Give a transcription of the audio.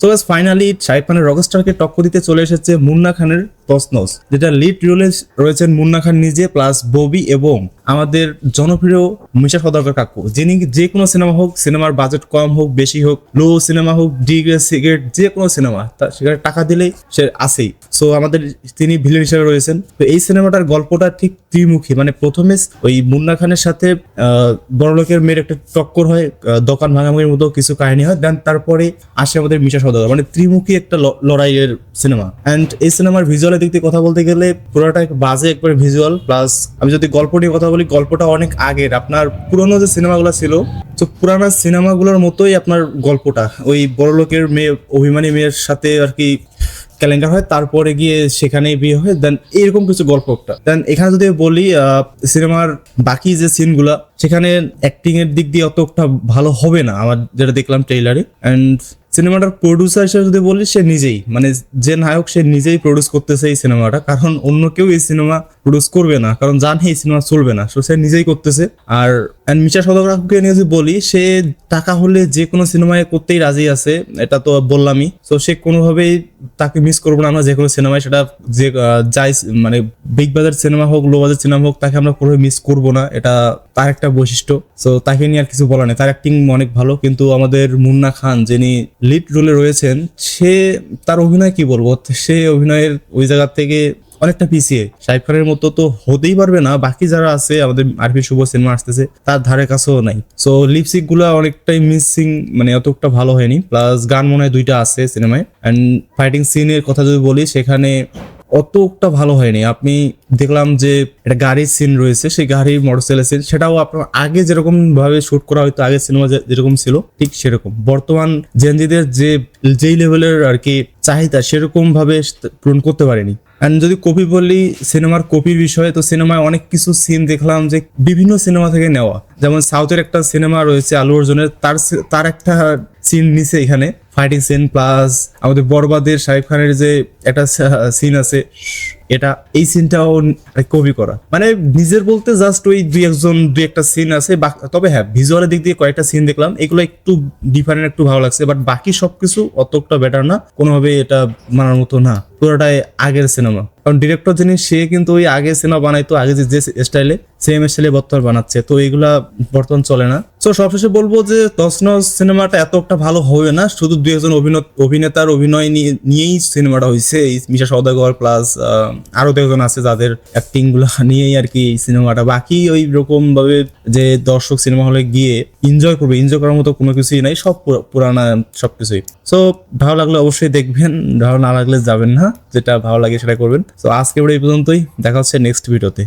তো ফাইনালি শাহিদ খানের রকস্টারকে টক্কর দিতে চলে এসেছে মুন্না খানের তসনস, যেটা লিড রোলে রয়েছেন মুন্না খান নিজে প্লাস ববি এবং আমাদের জনপ্রিয় মিশা সওদাগর কাকু, যিনি যে কোনো সিনেমা হোক, সিনেমার বাজেট কম হোক বেশি হোক, লো সিনেমা হোক, ডি গ্রেড সিগারেট, যে কোনো সিনেমা সেখানে টাকা দিলেই সে আসেই। সো আমাদের তিনি ভিলেন হিসেবে রয়েছেন। তো এই সিনেমাটার গল্পটা ঠিক ত্রিমুখী, মানে প্রথমে ওই মুন্না খানের সাথে বড়লোকের মেয়ের একটা টক্কর হয়, দোকান ভাঙাভাঙির মতো কিছু কাহিনী হয়, দেন তারপরে আসে আমাদের মিশা সওদাগর, মানে ত্রিমুখী একটা লড়াইয়ের সিনেমা। অ্যান্ড এই সিনেমার ভিজুয়ালের দিক থেকে কথা বলতে গেলে পুরোটা বাজে একবার ভিজুয়াল, প্লাস আমি যদি গল্প নিয়ে কথা বলি, গল্পটা অনেক আগের, আপনার পুরোনো যে সিনেমাগুলো ছিল, তো পুরানো সিনেমাগুলোর মতোই আপনার গল্পটা, ওই বড়লোকের মেয়ে অভিমানী মেয়ের সাথে আর কি কেলেঙ্কার হয়, তারপরে গিয়ে সেখানে বিয়ে হয়, দেন এরকম কিছু গল্প একটা। দেন এখানে যদি বলি সিনেমার বাকি যে সিনগুলা, সেখানে অ্যাক্টিং এর দিক দিয়ে অতটা ভালো হবে না আমার যেটা দেখলাম ট্রেইলারে। অ্যান্ড সিনেমাটার প্রডিউসার হিসেবে যদি বলি, সে নিজেই, মানে যে নায়ক সে নিজেই প্রডিউস করতেছে এই সিনেমাটা, কারণ অন্য কেউ এই সিনেমা প্রডিউস করবে না, কারণ জানে এই সিনেমা চলবে না, সে নিজেই করতেছে। আর মিশা সওদাগরকে নিয়ে যদি বলি, সে টাকা হলে যে কোনো সিনেমায় করতেই রাজি আছে, এটা তো বললামই। তো সে কোনোভাবেই তাকে মিস করবো না আমরা যে কোনো সিনেমায়, সেটা যে যাই মানে বিগ বাজার সিনেমা হোক, লো বাজার সিনেমা হোক, তাকে আমরা কোনোভাবে মিস করবো না, এটা তার একটা বৈশিষ্ট্য। সো তাকে নিয়ে আর কিছু বলা নেই, তার অ্যাক্টিং অনেক ভালো। কিন্তু আমাদের মুন্না খান যিনি লিড রোলে রয়েছেন, সে তার অভিনয় কি বলবো, সে অভিনয়ের ওই জায়গা থেকে অনেকটা পিছিয়ে। শাহিদ খানের মতো তো হতেই পারবে না, বাকি যারা আছে আমাদের আরবি শুভ সিনেমা আসতেছে তার ধারে কাছেও নাই। সো লিপসিক গুলা অনেকটাই মিসিং, মানে অতটা ভালো হয়নি। প্লাস গান মনে হয় 2টা আছে সিনেমায়। অ্যান্ড ফাইটিং সিনের কথা যদি বলি, সেখানে অতটা ভালো হয়নি। আপনি দেখলাম যে একটা গাড়ির সিন রয়েছে, সেই গাড়ির মোটরসাইকেলের সিন, সেটাও আপনার আগে যেরকম ভাবে শুট করা হয়তো, আগের সিনেমা যেরকম ছিল ঠিক সেরকম। বর্তমান জেনজিদের যেই লেভেলের আর কি চাহিদা, সেরকম ভাবে পূরণ করতে পারেনি। অ্যান্ড যদি কপি বললি, সিনেমার কপির বিষয়ে, তো সিনেমায় অনেক কিছু সিন দেখলাম যে বিভিন্ন সিনেমা থেকে নেওয়া। যেমন সাউথের একটা সিনেমা রয়েছে আলু অর্জুনের, তার একটা সিন নিছে এখানে, ফাইটিং সিন। প্লাস আমাদের বরবাদের শাহিদ খানের যে একটা সিন আছে, এটা এই সিনটাও কপি করা, মানে নিজের বলতে জাস্ট ওই দুই একটা সিন আছে। তবে হ্যাঁ, ভিজুয়ালের দিক দিয়ে কয়েকটা সিন দেখলাম, এগুলো একটু ডিফারেন্ট, একটু ভালো লাগছে। বাট বাকি সবকিছু অতটা বেটার না, কোনোভাবে এটা মানার মতো না। পুরোটাই আগের সিনেমা, কারণ ডিরেক্টর যিনি, সে কিন্তু ওই আগের সিনেমা বানাইতো, আগে যে স্টাইলে, সেম স্টাইলে বর্তমান বানাচ্ছে, তো এগুলা বর্তমান চলে না। তো সবশেষে বলবো যে তসনস সিনেমাটা এতটা ভালো হবে না, শুধু 2 অভিনেতার অভিনয় নিয়েই সিনেমাটা হয়েছে, এই মিশা সওদাগর প্লাস আরো 2জন আছে যাদের অ্যাক্টিং গুলা নিয়েই আর কি সিনেমাটা। বাকি ওই রকম ভাবে যে দর্শক সিনেমা হলে গিয়ে এনজয় করার মতো কোনো কিছুই নাই, সব পুরানা সবকিছুই। সো ভালো লাগলে অবশ্যই দেখবেন, ভালো না লাগলে যাবেন না, যেটা ভালো লাগে সেটা করবেন। তো আজকে এই পর্যন্তই, দেখা হচ্ছে নেক্সট ভিডিওতে।